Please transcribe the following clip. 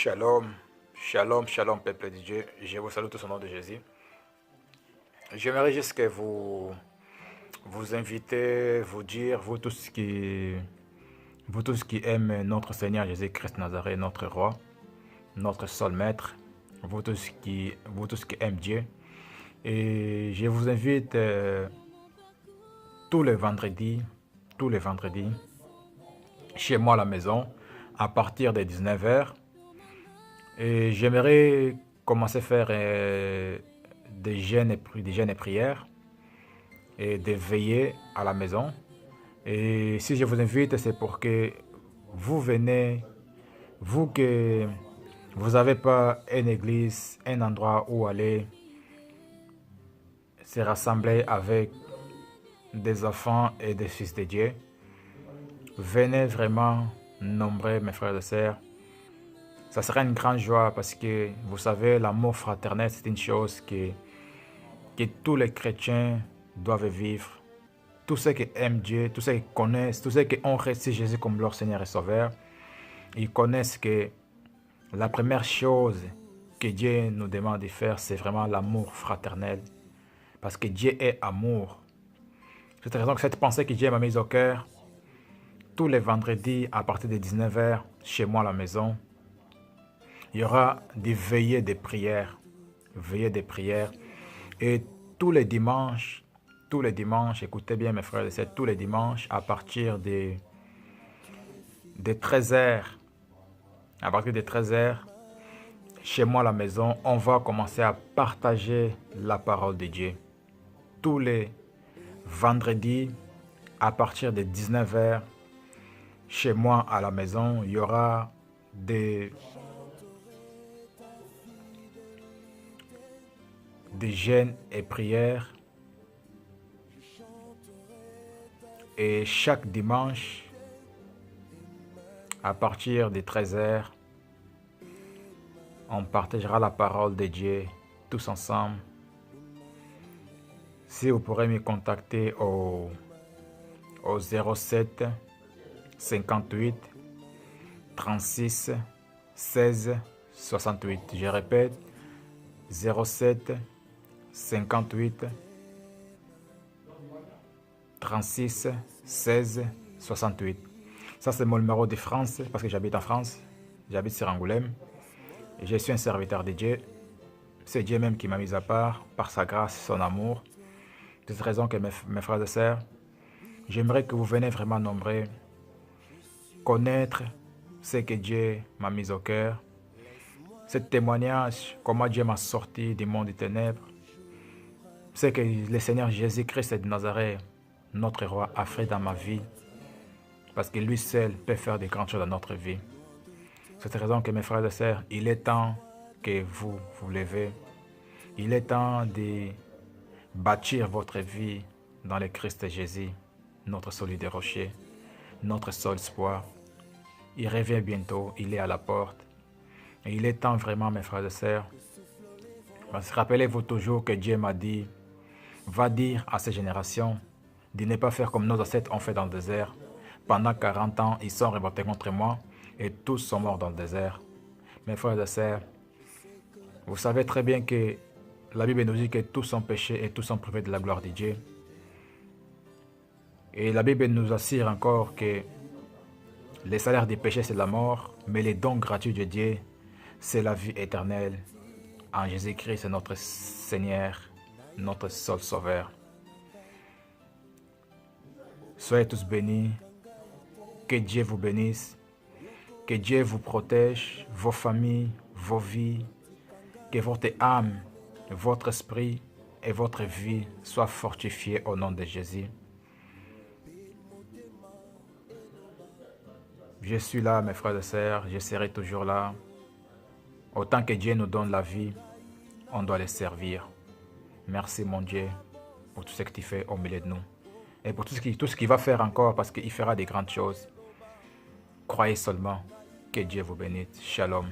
Shalom, shalom, shalom, peuple de Dieu. Je vous salue tous au nom de Jésus. J'aimerais juste que vous invitez, vous dire, vous tous qui aiment notre Seigneur Jésus-Christ Nazareth, notre roi, notre seul maître, vous tous qui aiment Dieu. Et je vous invite tous les vendredis, chez moi à la maison, à partir des 19h. Et j'aimerais commencer à faire des jeûnes et prières et des veillées à la maison. Et si je vous invite, c'est pour que vous venez, vous que vous n'avez pas une église, un endroit où aller se rassembler avec des enfants et des fils de Dieu. Venez vraiment nombreux, mes frères et sœurs. Ça sera une grande joie parce que, vous savez, l'amour fraternel, c'est une chose que tous les chrétiens doivent vivre. Tous ceux qui aiment Dieu, tous ceux qui connaissent, tous ceux qui ont reçu Jésus comme leur Seigneur et Sauveur, ils connaissent que la première chose que Dieu nous demande de faire, c'est vraiment l'amour fraternel. Parce que Dieu est amour. C'est cette raison que cette pensée que Dieu m'a mise au cœur, tous les vendredis à partir de 19h, chez moi à la maison, il y aura des veillées de prières. Et tous les dimanches, écoutez bien mes frères et sœurs, tous les dimanches à partir de 13h, chez moi à la maison, on va commencer à partager la parole de Dieu. Tous les vendredis, à partir de 19h, chez moi à la maison, il y aura des jeûnes et prières. Et chaque dimanche, à partir de 13h, on partagera la parole de Dieu tous ensemble. Si vous pourrez me contacter au 07 58 36 16 68. Je répète, 07 58 36 16 68. Ça, c'est mon numéro de France parce que j'habite en France. J'habite sur Angoulême. Et je suis un serviteur de Dieu. C'est Dieu même qui m'a mis à part par sa grâce et son amour. De cette raison que mes frères et sœurs, j'aimerais que vous venez vraiment nombreux connaître ce que Dieu m'a mis au cœur. Ce témoignage, comment Dieu m'a sorti du monde des ténèbres. C'est que le Seigneur Jésus-Christ de Nazareth, notre roi, a fait dans ma vie. Parce que lui seul peut faire des grandes choses dans notre vie. C'est cette raison que mes frères et sœurs, il est temps que vous vous levez. Il est temps de bâtir votre vie dans le Christ Jésus, notre solide rocher, notre seul espoir. Il revient bientôt, il est à la porte. Et il est temps vraiment, mes frères et sœurs. Rappelez-vous toujours que Dieu m'a dit, va dire à ces générations de ne pas faire comme nos ancêtres ont fait dans le désert. Pendant 40 ans, ils sont révoltés contre moi et tous sont morts dans le désert. Mes frères et sœurs, vous savez très bien que la Bible nous dit que tous sont péchés et tous sont privés de la gloire de Dieu. Et la Bible nous assure encore que le salaire du péché, c'est la mort, mais les dons gratuits de Dieu, c'est la vie éternelle. En Jésus-Christ, notre Seigneur, notre seul Sauveur. Soyez tous bénis. Que Dieu vous bénisse. Que Dieu vous protège, vos familles, vos vies. Que votre âme, votre esprit et votre vie soient fortifiés au nom de Jésus. Je suis là, mes frères et sœurs, je serai toujours là. Autant que Dieu nous donne la vie, on doit les servir. Merci mon Dieu pour tout ce que tu fais au milieu de nous. Et pour tout ce qu'il va faire encore, parce qu'il fera des grandes choses. Croyez seulement. Que Dieu vous bénisse. Shalom.